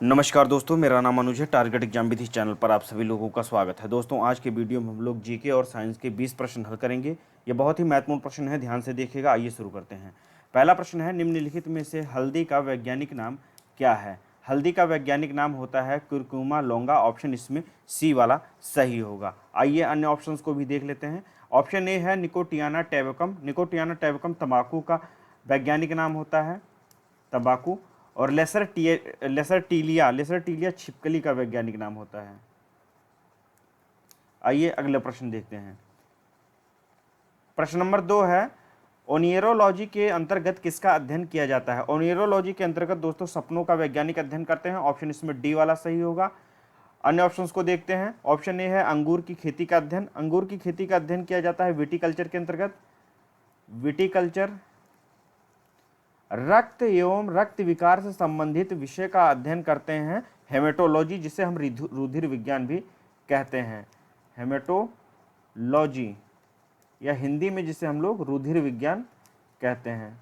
नमस्कार दोस्तों, मेरा नाम अनुज है। टारगेट एग्जाम विधि चैनल पर आप सभी लोगों का स्वागत है। दोस्तों, आज के वीडियो में हम लोग जीके और साइंस के 20 प्रश्न हल करेंगे। ये बहुत ही महत्वपूर्ण प्रश्न है, ध्यान से देखिएगा। आइए शुरू करते हैं। पहला प्रश्न है, निम्नलिखित में से हल्दी का वैज्ञानिक नाम क्या है? हल्दी का वैज्ञानिक नाम होता है कुरकुमा लोंगा। ऑप्शन इसमें सी वाला सही होगा। आइए अन्य ऑप्शंस को भी देख लेते हैं। ऑप्शन ए है निकोटियाना टैबेकम। निकोटियाना टैबेकम तंबाकू का वैज्ञानिक नाम होता है, तंबाकू। और लेसर टीलिया छिपकली का वैज्ञानिक नाम होता है। आइए अगला प्रश्न देखते हैं। प्रश्न नंबर 2 है, ओनियरोलॉजी के अंतर्गत किसका अध्ययन किया जाता है? ओनियरोलॉजी के अंतर्गत दोस्तों सपनों का वैज्ञानिक अध्ययन करते हैं। ऑप्शन इसमें डी वाला सही होगा। अन्य ऑप्शंस को देखते हैं। ऑप्शन ए है अंगूर की खेती का अध्ययन। अंगूर की खेती का अध्ययन किया जाता है विटिकल्चर के अंतर्गत। विटिकल्चर रक्त एवं रक्त विकार से संबंधित विषय का अध्ययन करते हैं हेमेटोलॉजी, जिसे हम रुधिर विज्ञान भी कहते हैं। हेमेटोलॉजी या हिंदी में जिसे हम लोग रुधिर विज्ञान कहते हैं।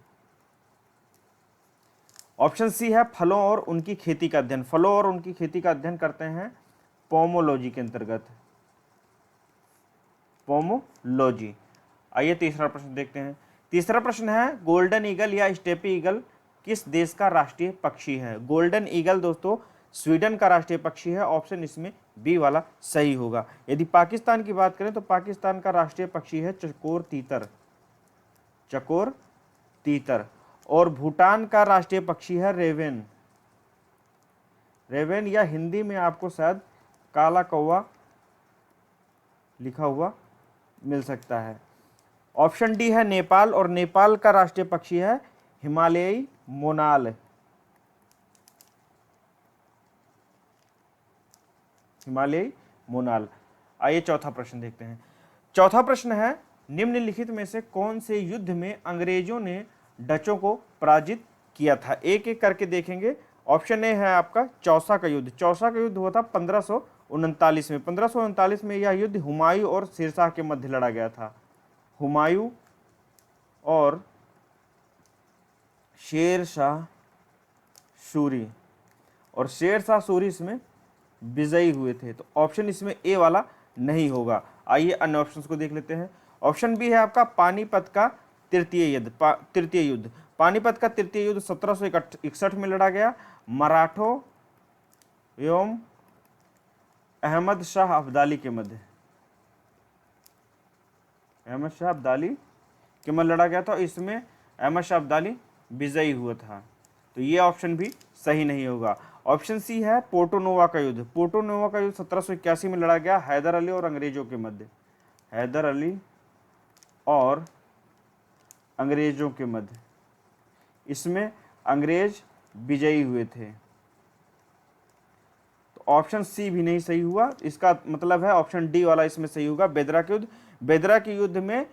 ऑप्शन सी है फलों और उनकी खेती का अध्ययन। फलों और उनकी खेती का अध्ययन करते हैं पोमोलॉजी के अंतर्गत, पोमोलॉजी। आइए तीसरा प्रश्न देखते हैं। तीसरा प्रश्न है, गोल्डन ईगल या स्टेपी ईगल किस देश का राष्ट्रीय पक्षी है? गोल्डन ईगल दोस्तों स्वीडन का राष्ट्रीय पक्षी है। ऑप्शन इसमें बी वाला सही होगा। यदि पाकिस्तान की बात करें तो पाकिस्तान का राष्ट्रीय पक्षी है चकोर तीतर, चकोर तीतर। और भूटान का राष्ट्रीय पक्षी है रेवेन, रेवेन, या हिंदी में आपको शायद काला कौवा लिखा हुआ मिल सकता है। ऑप्शन डी है नेपाल, और नेपाल का राष्ट्रीय पक्षी है हिमालयी मोनाल, हिमालयी मोनाल। आइए चौथा प्रश्न देखते हैं। चौथा प्रश्न है, निम्नलिखित में से कौन से युद्ध में अंग्रेजों ने डचों को पराजित किया था? एक एक करके देखेंगे। ऑप्शन ए है आपका चौसा का युद्ध। चौसा का युद्ध हुआ था 1539 में। 1539 में यह युद्ध हुमायूं और शेरशाह के मध्य लड़ा गया था। हुमायूं और शेरशाह सूरी, और शेरशाह सूरी इसमें विजयी हुए थे। तो ऑप्शन इसमें ए वाला नहीं होगा। आइए अन्य ऑप्शंस को देख लेते हैं। ऑप्शन बी है आपका पानीपत का तृतीय युद्ध। पानीपत का तृतीय युद्ध 1761 में लड़ा गया मराठों एवं अहमद शाह अब्दाली के मध्य। अहमद शाह अब्दाली के मध्य लड़ा गया था। इसमें अहमद शाह अब्दाली विजयी हुआ था। तो ये ऑप्शन भी सही नहीं होगा। ऑप्शन सी है पोर्टोनोवा का युद्ध। पोर्टोनोवा का युद्ध 1781 में लड़ा गया हैदर अली और अंग्रेजों के मध्य। हैदर अली और अंग्रेजों के मध्य, इसमें अंग्रेज विजयी हुए थे। तो ऑप्शन सी भी नहीं सही हुआ। इसका मतलब है ऑप्शन डी वाला इसमें सही होगा, बेदरा के युद्ध। बेदरा के युद्ध में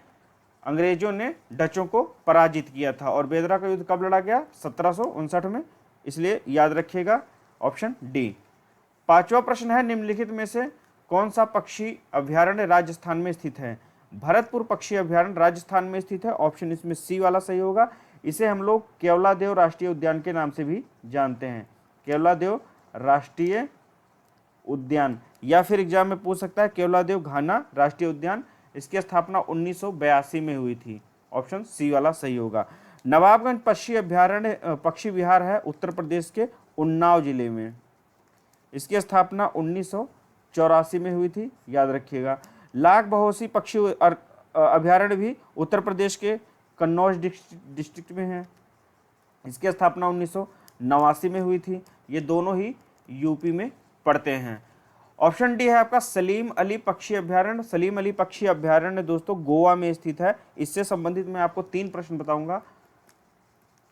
अंग्रेजों ने डचों को पराजित किया था। और बेदरा का युद्ध कब लड़ा गया? 1759 में। इसलिए याद रखिएगा ऑप्शन डी। पांचवा प्रश्न है, निम्नलिखित में से कौन सा पक्षी अभ्यारण्य राजस्थान में स्थित है? भरतपुर पक्षी अभ्यारण्य राजस्थान में स्थित है। ऑप्शन इसमें सी वाला सही होगा। इसे हम लोग केवलादेव राष्ट्रीय उद्यान के नाम से भी जानते हैं। केवलादेव राष्ट्रीय उद्यान, या फिर एग्जाम में पूछ सकता है केवलादेव घाना राष्ट्रीय उद्यान। इसकी स्थापना 1982 में हुई थी। ऑप्शन सी वाला सही होगा। नवाबगंज पक्षी विहार है उत्तर प्रदेश के उन्नाव जिले में। इसकी स्थापना 1984 में हुई थी, याद रखिएगा। लाख बहोसी पक्षी अभ्यारण्य भी उत्तर प्रदेश के कन्नौज डिस्ट्रिक्ट में है। इसकी स्थापना 1989 में हुई थी। ये दोनों ही यूपी में पड़ते हैं। ऑप्शन डी है आपका सलीम अली पक्षी अभ्यारण्य। सलीम अली पक्षी अभ्यारण्य दोस्तों गोवा में स्थित है। इससे संबंधित मैं आपको 3 प्रश्न बताऊंगा।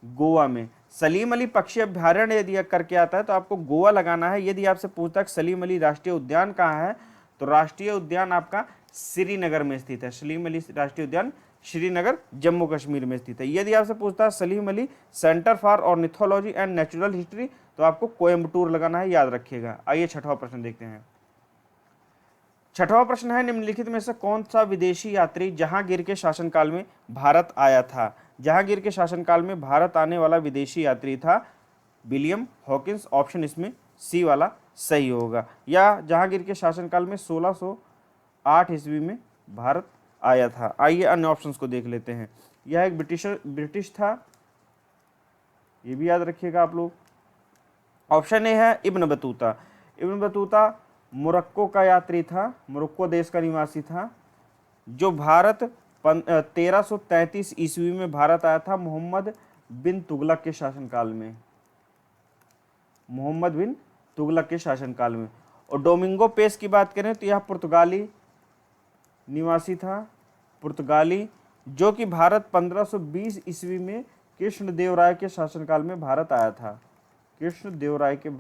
गोवा में सलीम अली पक्षी अभ्यारण्य यदि करके आता है तो आपको गोवा लगाना है। यदि आपसे पूछता है सलीम अली राष्ट्रीय उद्यान कहाँ है, तो राष्ट्रीय उद्यान आपका श्रीनगर में स्थित है। सलीम अली राष्ट्रीय उद्यान श्रीनगर जम्मू कश्मीर में स्थित है। यदि आपसे पूछता है Salim Ali centre for ornithology and natural history, तो आपको कोयम्बटूर लगाना है, याद रखिएगा। आइए छठवां प्रश्न देखते हैं। छठवां प्रश्न है, निम्नलिखित में से कौन सा विदेशी यात्री जहांगीर के शासनकाल में भारत आया था? जहांगीर के शासनकाल में भारत आने वाला विदेशी यात्री था विलियम हॉकिंस। ऑप्शन इसमें सी वाला सही होगा। या जहांगीर के शासनकाल में 1608 ईस्वी में भारत आया था। आइए अन्य ऑप्शंस को देख लेते हैं। यह एक ब्रिटिश था, ये भी याद रखिएगा आप लोग। ऑप्शन ए है Ibn Battuta. Ibn Battuta Morocco का यात्री था, मोरक्को देश का निवासी था, जो भारत 1333 ईस्वी में भारत आया था मोहम्मद बिन तुगलक के शासनकाल में, मोहम्मद बिन तुगलक के शासनकाल में। और डोमिंगो पेस की बात करें तो यह पुर्तगाली निवासी था, पुर्तगाली, जो कि भारत 1520 ईस्वी में कृष्णदेवराय के शासनकाल में भारत आया था। कृष्णदेवराय के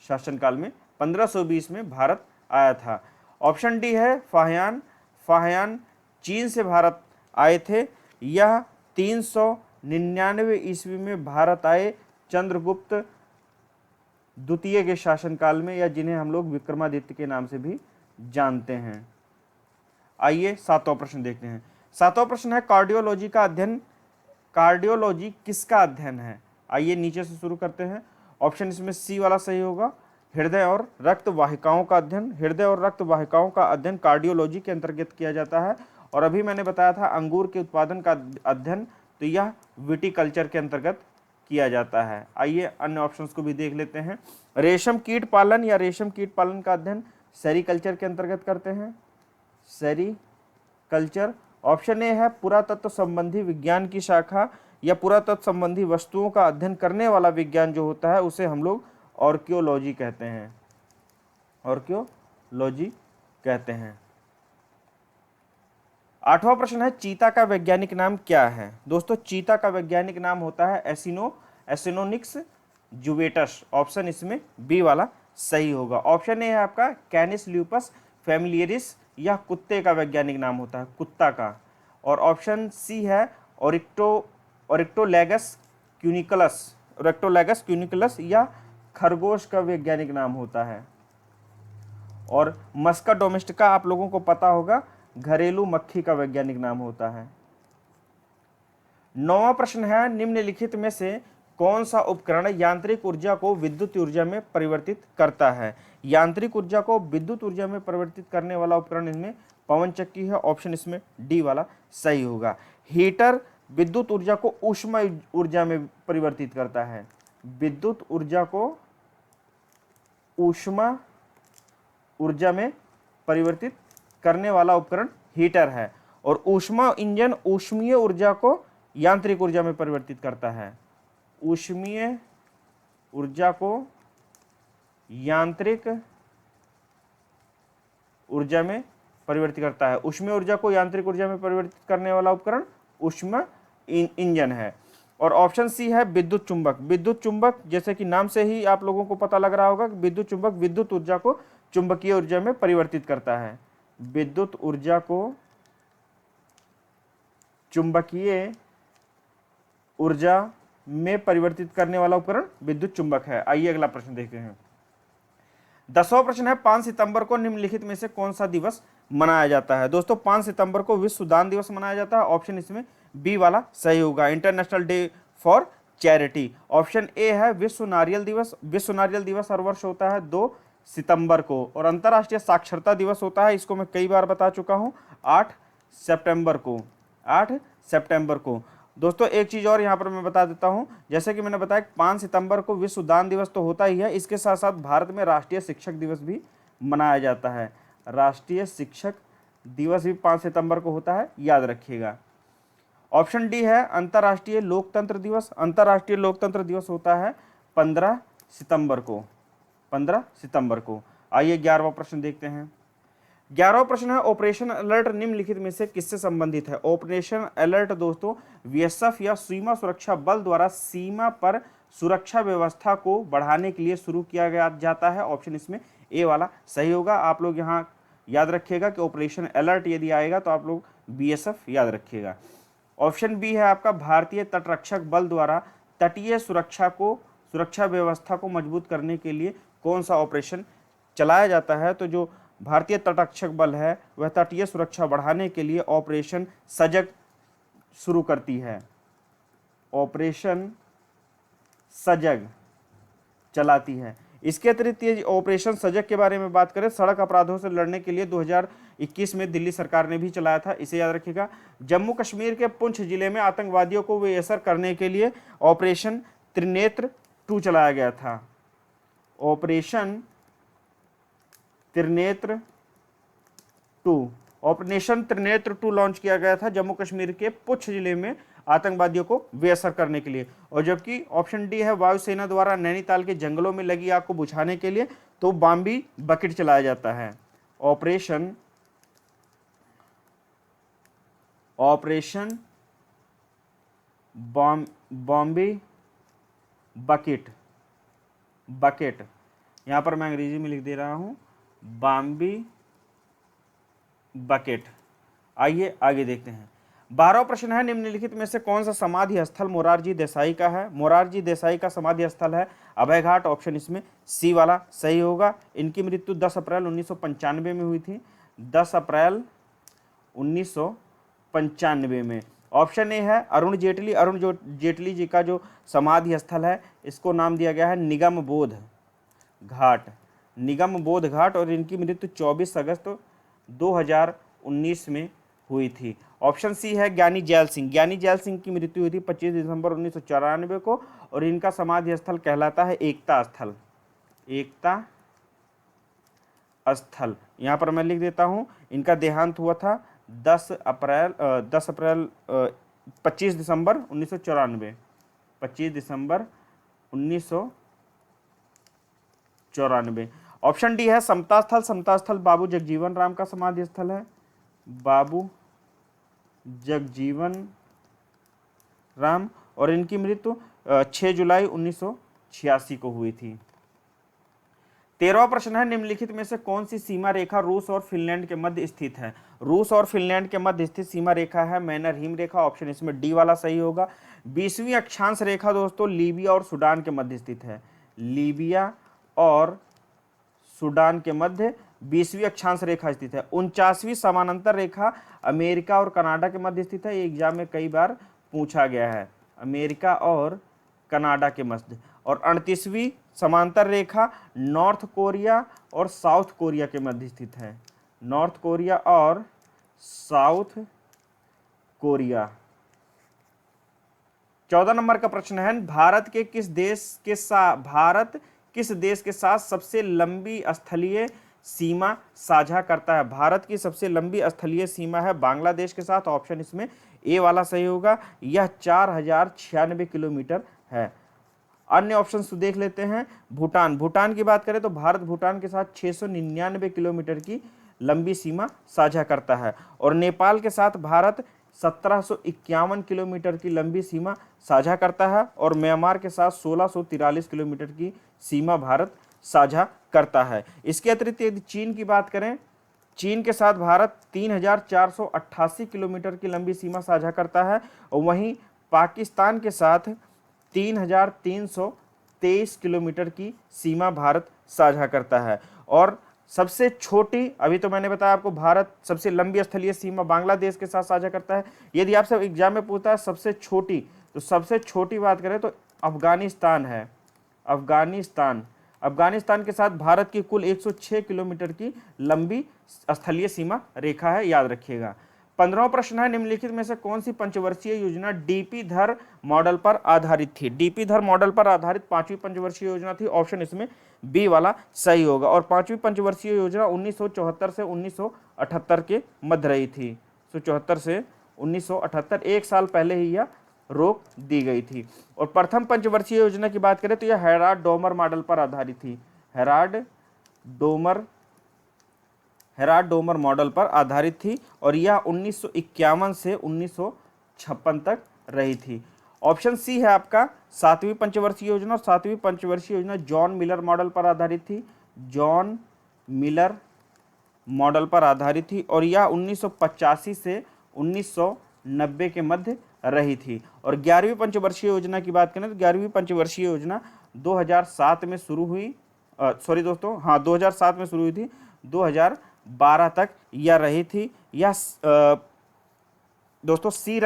शासनकाल में 1520 में भारत आया था। ऑप्शन डी है फाहियान। फाहियान चीन से भारत आए थे। यह 399 ईस्वी में भारत आए चंद्रगुप्त द्वितीय के शासनकाल में, या जिन्हें हम लोग विक्रमादित्य के नाम से भी जानते हैं। आइए सातवां प्रश्न देखते हैं। सातवां प्रश्न है कार्डियोलॉजी का अध्ययन। कार्डियोलॉजी किसका अध्ययन है? आइए नीचे से शुरू करते हैं। ऑप्शन इसमें सी वाला सही होगा, हृदय और रक्त वाहिकाओं का अध्ययन। हृदय और रक्त वाहिकाओं का अध्ययन कार्डियोलॉजी के अंतर्गत किया जाता है। और अभी मैंने बताया था अंगूर के उत्पादन का अध्ययन, तो यह विटिकल्चर के अंतर्गत किया जाता है। आइए अन्य ऑप्शंस को भी देख लेते हैं। रेशम कीट पालन या रेशम कीट पालन का अध्ययन सेरीकल्चर के अंतर्गत करते हैं, सेरीकल्चर। ऑप्शन ए है पुरातत्व संबंधी विज्ञान की शाखा, या पुरातत्व संबंधी वस्तुओं का अध्ययन करने वाला विज्ञान जो होता है उसे हम लोग आर्कियोलॉजी कहते हैं, आर्कियोलॉजी कहते हैं। आठवां प्रश्न है चीता का वैज्ञानिक नाम क्या है? दोस्तों चीता का वैज्ञानिक नाम होता है एसिनोनिक्स जुवेटस। ऑप्शन इसमें बी वाला सही होगा। ऑप्शन ए है आपका कैनिस ल्यूपस फैमिलियरिस, यह कुत्ते का वैज्ञानिक नाम होता है, कुत्ता का। और ऑप्शन सी है ओरिक्टोलैगस क्यूनिकलस, या खरगोश का वैज्ञानिक नाम होता है। और मस्का डोमेस्टिका आप लोगों को पता होगा, घरेलू मक्खी का वैज्ञानिक नाम होता है। नौवां प्रश्न है निम्नलिखित में से कौन सा उपकरण यांत्रिक ऊर्जा को विद्युत ऊर्जा में परिवर्तित करता है? यांत्रिक ऊर्जा को विद्युत ऊर्जा में परिवर्तित करने वाला उपकरण इसमें पवन चक्की है। ऑप्शन इसमें डी वाला सही होगा। हीटर विद्युत ऊर्जा को ऊष्मा ऊर्जा में परिवर्तित करता है। विद्युत ऊर्जा को ऊष्मा ऊर्जा में परिवर्तित करने वाला उपकरण हीटर है। और ऊष्मा इंजन ऊष्मीय ऊर्जा को यांत्रिक ऊर्जा में परिवर्तित करता है। ऊष्मीय ऊर्जा को यांत्रिक ऊर्जा में परिवर्तित करता है। ऊष्मीय ऊर्जा को यांत्रिक ऊर्जा में परिवर्तित करने वाला उपकरण ऊष्मा इंजन है। और ऑप्शन सी है विद्युत चुंबक। विद्युत चुंबक जैसे कि नाम से ही आप लोगों को पता लग रहा होगा कि विद्युत चुंबक विद्युत ऊर्जा को चुंबकीय ऊर्जा में परिवर्तित करता है। विद्युत ऊर्जा को चुंबकीय ऊर्जा में परिवर्तित करने वाला उपकरण विद्युत चुंबक है। आइए अगला प्रश्न देखते हैं। 10वां प्रश्न है 5 सितंबर को निम्नलिखित में से कौन सा दिवस मनाया जाता है? दोस्तों 5 सितंबर को विश्व दान दिवस मनाया जाता है। ऑप्शन इसमें बी वाला सही होगा, international day for charity. Option A है विश्व नारियल दिवस। विश्व नारियल दिवस हर वर्ष होता है 2 सितंबर को। और अंतर्राष्ट्रीय साक्षरता दिवस होता है, इसको मैं कई बार बता चुका हूं, 8 सितंबर को। 8 सितंबर को। दोस्तों एक चीज़ और यहाँ पर मैं बता देता हूँ, जैसे कि मैंने बताया 5 सितंबर को विश्व दान दिवस तो होता ही है, इसके साथ साथ भारत में राष्ट्रीय शिक्षक दिवस भी मनाया जाता है। राष्ट्रीय शिक्षक दिवस भी 5 सितंबर को होता है, याद रखिएगा। ऑप्शन डी है अंतर्राष्ट्रीय लोकतंत्र दिवस। अंतर्राष्ट्रीय लोकतंत्र दिवस होता है 15 सितंबर को। 15 सितंबर को। आइए 11वां प्रश्न देखते हैं। 11वां प्रश्न है ऑपरेशन अलर्ट निम्नलिखित में से किससे संबंधित है? ऑपरेशन अलर्ट दोस्तों बीएसएफ या सीमा सुरक्षा बल द्वारा सीमा पर सुरक्षा व्यवस्था को बढ़ाने के लिए शुरू किया जाता है। ऑप्शन इसमें ए वाला सही होगा। आप लोग यहाँ याद रखिएगा कि ऑपरेशन अलर्ट यदि आएगा तो आप लोग बीएसएफ याद रखिएगा। ऑप्शन बी है आपका भारतीय तटरक्षक बल द्वारा तटीय सुरक्षा व्यवस्था को मजबूत करने के लिए कौन सा ऑपरेशन चलाया जाता है? तो जो भारतीय तटरक्षक बल है वह तटीय सुरक्षा बढ़ाने के लिए ऑपरेशन सजग शुरू करती है। ऑपरेशन सजग चलाती है। इसके अतिरिक्त ये ऑपरेशन सजग के बारे में बात करें, सड़क अपराधों से लड़ने के लिए 2021 में दिल्ली सरकार ने भी चलाया था, इसे याद रखिएगा। जम्मू कश्मीर के पुंछ जिले में आतंकवादियों को बेअसर करने के लिए ऑपरेशन त्रिनेत्र 2 चलाया गया था। Operation Trinetra 2, operation Trinetra 2 launch किया गया था जम्मू कश्मीर के पुंछ जिले में आतंकवादियों को बेअसर करने के लिए। और जबकि ऑप्शन डी है वायुसेना द्वारा नैनीताल के जंगलों में लगी आग को बुझाने के लिए तो बॉम्बी बकेट चलाया जाता है। ऑपरेशन बॉम्बी बकेट, यहां पर मैं अंग्रेजी में लिख दे रहा हूं, बॉम्बी बकेट। आइए आगे देखते हैं। 12वां प्रश्न है, निम्नलिखित में से कौन सा समाधि स्थल मोरारजी देसाई का है? मोरारजी देसाई का समाधि स्थल है अभय घाट, ऑप्शन इसमें सी वाला सही होगा। इनकी मृत्यु 10 अप्रैल 1995 में हुई थी, 10 अप्रैल 1995 में। ऑप्शन ए है अरुण जेटली, अरुण जेटली जी का जो समाधि स्थल है इसको नाम दिया गया है निगम बोध घाट, और इनकी मृत्यु 24 अगस्त 2019 में हुई थी। ऑप्शन सी है ज्ञानी जैल सिंह, ज्ञानी जैल सिंह की मृत्यु हुई थी 25 दिसंबर 1994 को, और इनका समाधि स्थल कहलाता है एकता स्थल। यहाँ पर मैं लिख देता हूँ, इनका देहांत हुआ था 25 दिसंबर 1994। ऑप्शन डी है समता स्थल बाबू जगजीवन राम का समाधि स्थल है, बाबू जगजीवन राम, और इनकी मृत्यु 6 जुलाई 1986 को हुई थी। 13वां प्रश्न है, निम्नलिखित में से कौन सी सीमा रेखा रूस और फिनलैंड के मध्य स्थित है? रूस और फिनलैंड के मध्य स्थित सीमा रेखा है मैनर हिम रेखा, ऑप्शन इसमें डी वाला सही होगा। 20वीं अक्षांश रेखा दोस्तों लीबिया और सूडान के मध्य स्थित है, लीबिया और सूडान के मध्य 20वीं अक्षांश रेखा स्थित है। 49वीं समानांतर रेखा अमेरिका और कनाडा के मध्य स्थित है, ये एग्जाम में कई बार पूछा गया है, अमेरिका और कनाडा के मध्य। और 38वीं समांतर रेखा नॉर्थ कोरिया और साउथ कोरिया के मध्य स्थित है, नॉर्थ कोरिया और साउथ कोरिया। 14 नंबर का प्रश्न है, भारत किस देश के साथ सबसे लंबी स्थलीय सीमा साझा करता है? भारत की सबसे लंबी स्थलीय सीमा है बांग्लादेश के साथ, ऑप्शन इसमें ए वाला सही होगा, यह 4096 किलोमीटर है। अन्य ऑप्शन तो देख लेते हैं। भूटान की बात करें तो भारत भूटान के साथ 699 किलोमीटर की लंबी सीमा साझा करता है, और नेपाल के साथ भारत 1751 किलोमीटर की लंबी सीमा साझा करता है, और म्यांमार के साथ 1643 किलोमीटर की सीमा भारत साझा करता है। इसके अतिरिक्त यदि चीन की बात करें, चीन के साथ भारत 3488 किलोमीटर की लंबी सीमा साझा करता है, और वहीं पाकिस्तान के साथ 3323 किलोमीटर की सीमा भारत साझा करता है। और सबसे छोटी, अभी तो मैंने बताया आपको भारत सबसे लंबी स्थलीय सीमा बांग्लादेश के साथ साझा करता है। यदि आपसे एग्जाम में पूछता है सबसे छोटी, तो सबसे छोटी बात करें तो अफगानिस्तान है, अफगानिस्तान के साथ भारत की कुल 106 किलोमीटर की लंबी स्थलीय सीमा रेखा है, याद रखिएगा। 15वां प्रश्न है, निम्नलिखित में से कौन सी पंचवर्षीय योजना डीपी धर मॉडल पर आधारित थी? डीपी धर मॉडल पर आधारित 5वीं पंचवर्षीय योजना थी, ऑप्शन इसमें बी वाला सही होगा। और 5वीं पंचवर्षीय योजना 1974 से 1978 के मध्य रही थी, 1974 से 1978, एक साल पहले ही यह रोक दी गई थी। और प्रथम पंचवर्षीय योजना की बात करें तो यह हेराल्ड डोमर मॉडल पर आधारित थी, हेराल्ड डोमर मॉडल पर आधारित थी, और यह 1951 से 1956 तक रही थी। ऑप्शन सी है आपका 7वीं पंचवर्षीय योजना, और 7वीं पंचवर्षीय योजना जॉन मिलर मॉडल पर आधारित थी, जॉन मिलर मॉडल पर आधारित थी, और यह 1985 से 1990 के मध्य रही थी। और 11वीं पंचवर्षीय योजना की बात करें तो 11वीं पंचवर्षीय योजना 2007 में शुरू हुई, 2007 में शुरू हुई थी, 2012 तक यह रही थी। यह दोस्तों सी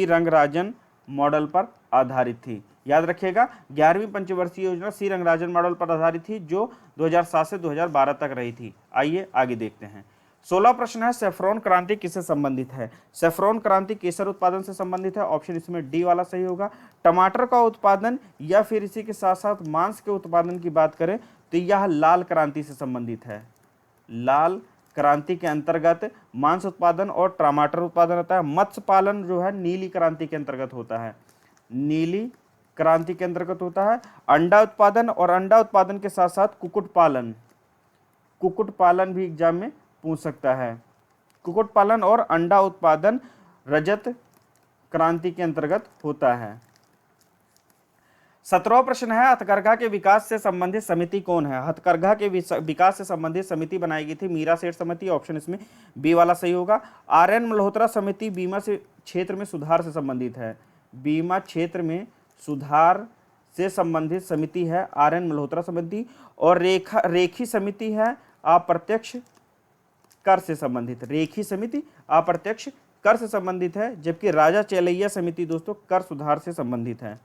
रंगराजन मॉडल पर आधारित थी। याद रखिएगा 11वीं पंचवर्षीय योजना सी रंगराजन मॉडल पर आधारित थी जो 2007 से 2012 तक रही थी। आइए आगे देखते हैं। 16 प्रश्न है, सेफ्रॉन क्रांति किससे संबंधित है? सेफ्रॉन क्रांति केसर उत्पादन से संबंधित है। ऑप्शन इसमें डी वाला सही होगा। टमाटर का उत्पादन या फिर इसी के साथ साथ मांस के उत्पादन की बात करें तो यह लाल क्रांति से संबंधित है। लाल क्रांति के अंतर्गत मांस उत्पादन और टमाटर उत्पादन होता है। मत्स्य पालन जो है नीली क्रांति के अंतर्गत होता है। नीली क्रांति के अंतर्गत होता है। अंडा उत्पादन और अंडा उत्पादन के साथ साथ कुक्कुट पालन भी एग्जाम में पूछ सकता है। कुक्कुट पालन और अंडा उत्पादन रजत क्रांति के अंतर्गत होता है। 17वां प्रश्न है, हथकरघा के विकास से संबंधित समिति कौन है? हथकरघा के विकास से संबंधित समिति बनाई गई थी मीरा सेठ समिति। ऑप्शन इसमें बी वाला सही होगा। आर.एन. मल्होत्रा समिति बीमा से क्षेत्र में सुधार से संबंधित है। बीमा क्षेत्र में सुधार से संबंधित समिति है आर.एन. मल्होत्रा समिति। और रेखी समिति है अप्रत्यक्ष कर से संबंधित। रेखी समिति अप्रत्यक्ष कर से संबंधित है, जबकि राजा चेलैया समिति दोस्तों कर सुधार से संबंधित है।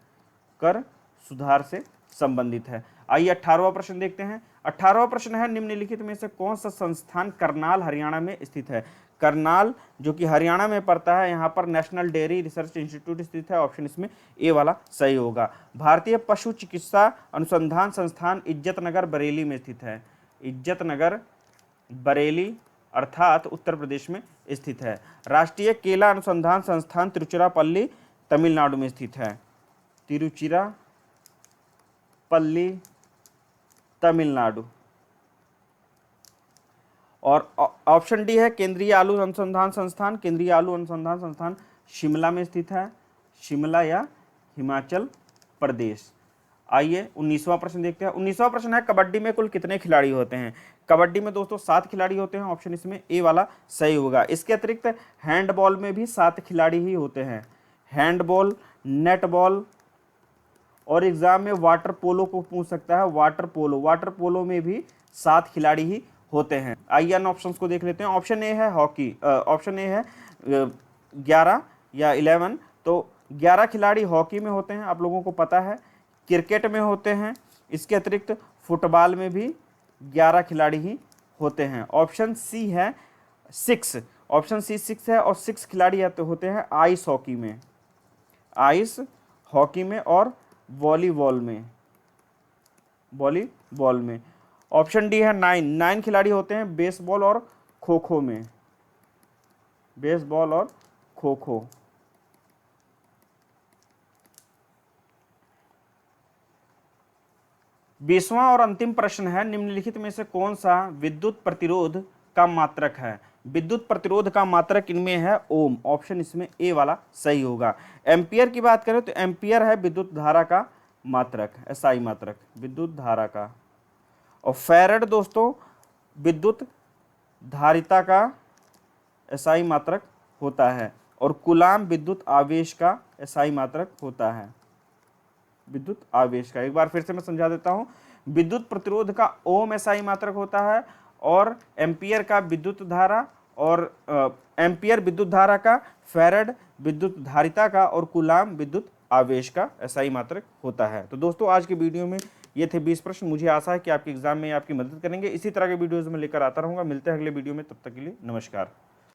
कर सुधार से संबंधित है। आइए 18वां प्रश्न देखते हैं। 18वां प्रश्न है, निम्नलिखित में से कौन सा संस्थान करनाल हरियाणा में स्थित है? करनाल जो कि हरियाणा में पड़ता है, यहाँ पर नेशनल डेयरी रिसर्च इंस्टीट्यूट स्थित है। ऑप्शन इसमें ए वाला सही होगा। भारतीय पशु चिकित्सा अनुसंधान संस्थान इज्जतनगर बरेली में स्थित है। इज्जतनगर बरेली अर्थात उत्तर प्रदेश में स्थित है। राष्ट्रीय केला अनुसंधान संस्थान तिरुचिरापल्ली तमिलनाडु में स्थित है। तिरुचिरापल्ली तमिलनाडु। और ऑप्शन डी है केंद्रीय आलू अनुसंधान संस्थान। केंद्रीय आलू अनुसंधान संस्थान शिमला में स्थित है। शिमला या हिमाचल प्रदेश। आइए 19वां प्रश्न देखते हैं। 19वां प्रश्न है, कबड्डी में कुल कितने खिलाड़ी होते हैं? कबड्डी में दोस्तों 7 खिलाड़ी होते हैं। ऑप्शन इसमें ए वाला सही होगा। इसके अतिरिक्त हैंडबॉल में भी 7 खिलाड़ी ही होते हैं। हैंडबॉल, नेटबॉल और एग्जाम में वाटर पोलो को पूछ सकता है। वाटर पोलो में भी 7 खिलाड़ी ही होते हैं। आइए अन्य ऑप्शंस को देख लेते हैं। ऑप्शन ए है हॉकी। ऑप्शन ए है 11 या 11। तो 11 खिलाड़ी हॉकी में होते हैं, आप लोगों को पता है। क्रिकेट में होते हैं। इसके अतिरिक्त फुटबॉल में भी 11 खिलाड़ी ही होते हैं। ऑप्शन सी है 6। ऑप्शन सी 6 है और 6 खिलाड़ी होते हैं आइस हॉकी में। आइस हॉकी में और वॉलीबॉल में। ऑप्शन डी है 9 खिलाड़ी होते हैं बेसबॉल और खो खो में। बेसबॉल और खो खो। बीसवां और अंतिम प्रश्न है, निम्नलिखित में से कौन सा विद्युत प्रतिरोध का मात्रक है? विद्युत प्रतिरोध का मात्रक इनमें है ओम। ऑप्शन इसमें ए वाला सही होगा। एम्पियर की बात करें तो एम्पियर है विद्युत धारा का मात्रक, एसआई मात्रक विद्युत धारा का। और फैरड दोस्तों विद्युत धारिता का एसआई मात्रक होता है। और कूलाम विद्युत आवेश का एसआई मात्रक होता है। विद्युत आवेश का एक बार फिर से मैं समझा देता हूं। विद्युत प्रतिरोध का ओम एसआई मात्रक होता है और एम्पियर का विद्युत धारा और एम्पियर विद्युत धारा का, फैरड विद्युत धारिता का और कूलाम विद्युत आवेश का एसआई मात्रक होता है। तो दोस्तों आज के वीडियो में ये थे 20 प्रश्न। मुझे आशा है कि आपके एग्जाम में आपकी मदद करेंगे। इसी तरह के वीडियोज में लेकर आता रहूंगा। मिलते हैं अगले वीडियो में, तब तक के लिए नमस्कार।